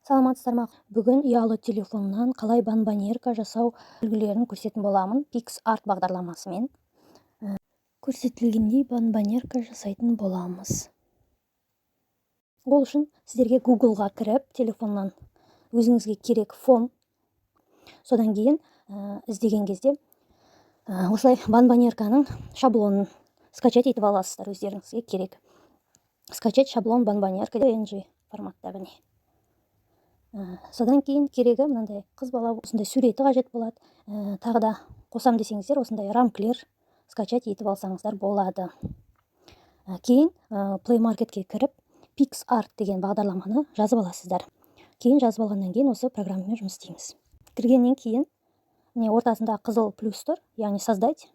Саламатсыздар ма? Бүгін ұялы телефоннан қалай банбанерка жасау үлгілерін көрсететін боламын. PicsArt бағдарламасымен көрсетілгендей банбанерка жасайтын боламыз. Ол үшін сіздерге Google-ға кіріп, телефоннан өзіңізге керек фон, содан кейін іздеген кезде осылай банбанерканың шаблонын скачать етіп аласыздар. Өздеріңізге керек. Скачать шаблон банбанерка PNG форматта біне. Содан кейін керегі мынандай қыз бала осындай суреті қажет болады. Тағы да қосам десеңіздер, осындай рамкілер скачать етіп алсаңыздар болады. Кейін Play Marketке кіріп, PicsArt деген бағдарламаны жазып аласыздар. Кейін жазып алғаннан кейін осы программамен жұмыс істейміз. Кіргеннен кейін ортасында қызыл плюс тұр, яғни создать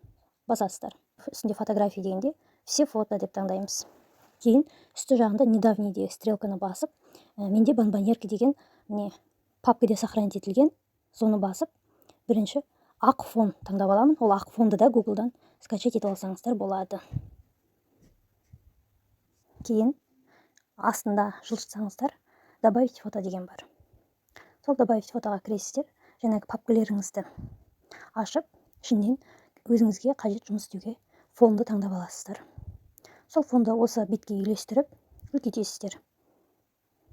басасыздар. Үстінде фотография дегенде все фото деп таңдаймыз. Кейін үсті жағында недавний де стрелканы басып, менде банбанерка деген папкаде сохранить етілген, соны басып, бірінші ақ фон таңдап аламын. Ол ақ фонды да Google-дан скачать етіп алсаңыздар болады. Кейін астында жылжытсаңыздар, добавить фото деген бар. Сол добавить фотоға кіресіздер, жаңағы папкалеріңізді ашып, ішінен өзіңізге қажет жұмыс істеуге фонды таңдап аласыздар. Сол фонды осы бетке үйлестіріп, үлкейтесіздер.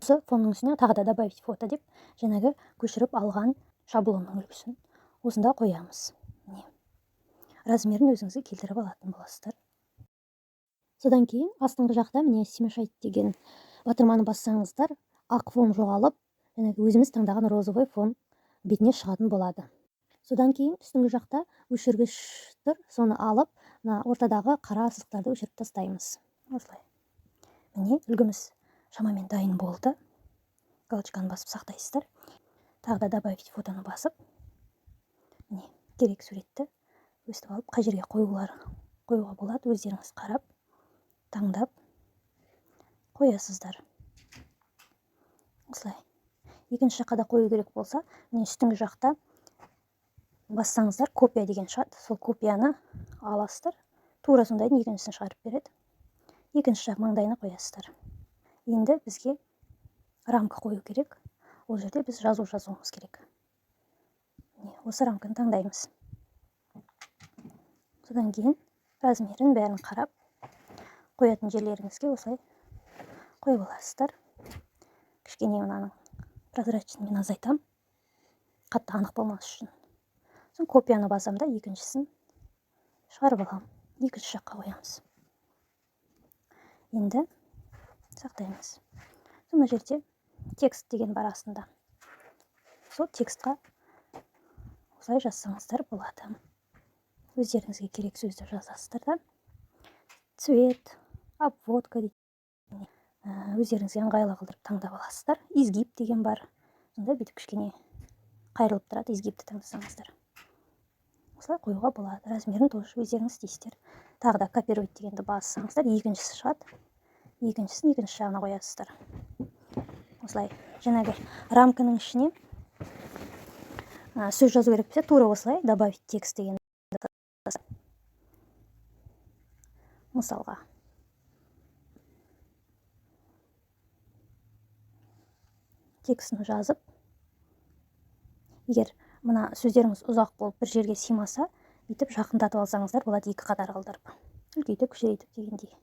Осы фонның үстіне тағы да добавить фото деп, жаңағы көшіріп алған шаблонның үлгісін осында қоямыз. Размерін өзіңізге келтіріп алатын боласыздар. Содан кейін астыңғы жақта смешать деген батырманы бассаңыздар, ақ фон жоғалып, өзіміз таңдаған розовый фон бетіне шығатын болады. Содан кейін үстіңгі жақта өшіргіш тұр, соны алып, ортадағы қара сызықтарды өшіріп тастаймыз. Осылай. Үлгіміз шамамен дайын болды. Галочканы басып сақтайсыздар. Тағы да добавить фотоны басып, керек суретті өстіп алып, қай жерге қоюға болады, өздеріңіз қарап, таңдап қоясыздар. Осылай. Екінші жаққа да қою керек болса, үстіңгі жақта бассаңыздар, копия деген шығады. Сол копияны аласыздар. Тура сондайдың екіншісін шығарып береді. Екінші жақ маңдайына қоясыздар. Енді бізге рамка қою керек. Ол жерде біз жазуымыз керек. Осы рамканы таңдаймыз. Содан кейін размерін бәрін қарап, қоятын жерлеріңізге осылай қойып аласыздар. Кішкене мынаның прозрачныйын азайтам, қатты анық болмас үшін. Соң копияны басам да екіншісін шығарып алам. Екінші жаққа қоямыз. Енді сақтаймыз. Соны жерде текст деген бар астында. Сол текстқа осылай жазсаңыздар болады. Өздеріңізге керек сөзді жазасыздар да. Цвет, обводка дейді. Өздеріңізге ыңғайлы қылдырып таңдап аласыздар. Изгиб деген бар. Сонда бүйтіп кішкене қайрылып тұрады, изгибті таңдасаңыздар. Осылай қоюға болады. Размерін тоже өздеріңіз істейсіздер. Тағы да копировать дегенді бассаңыздар, екіншісі шығады. Екіншісін екінші жағына қоясыздар. Осылай, жаңағы рамканың ішіне сөз жазу керек болса, тура осылай добавить текст деген. Мысалға. Текстін жазып, егер мына сөздеріңіз ұзақ болып бір жерге симаса, бүйтіп жақындатып алсаңыздар болады, екі қатар қалдырып. Үлкейтіп, кішірейтіп дегендей.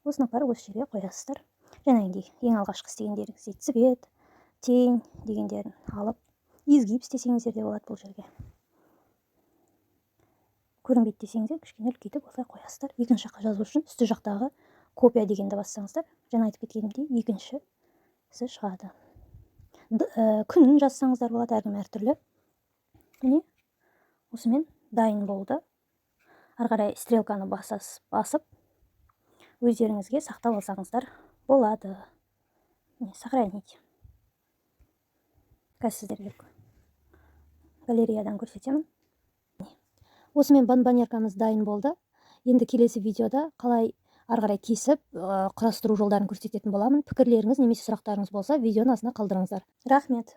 Осыны апарып осы жерге қоясыздар. Жаңағыдей ең алғашқы істегендеріңізде цвет, тень дегендерін алып, изгиб істесеңіздер де болады бұл жерге. Көрінбейді десеңіздер, кішкене үлкейтіп осылай қоясыздар. Екінші жаққа жазу үшін үсті жақтағы копия дегенді бассаңыздар, жаңа айтып кеткенімдей екіншісі шығады. Күнін жазсаңыздар болады, әркім әртүрлі. Осымен дайын болды. Ары қарай стрелканы басып, өздеріңізге сақтап алсаңыздар болады. Сохранить. Қазір сіздерге галереядан көрсетемін. Осымен банбанеркамыз дайын болды. Енді келесі видеода қалай ары қарай кесіп, құрастыру жолдарын көрсететін боламын. Пікірлеріңіз немесе сұрақтарыңыз болса, видеоның астына қалдырыңыздар. Рахмет.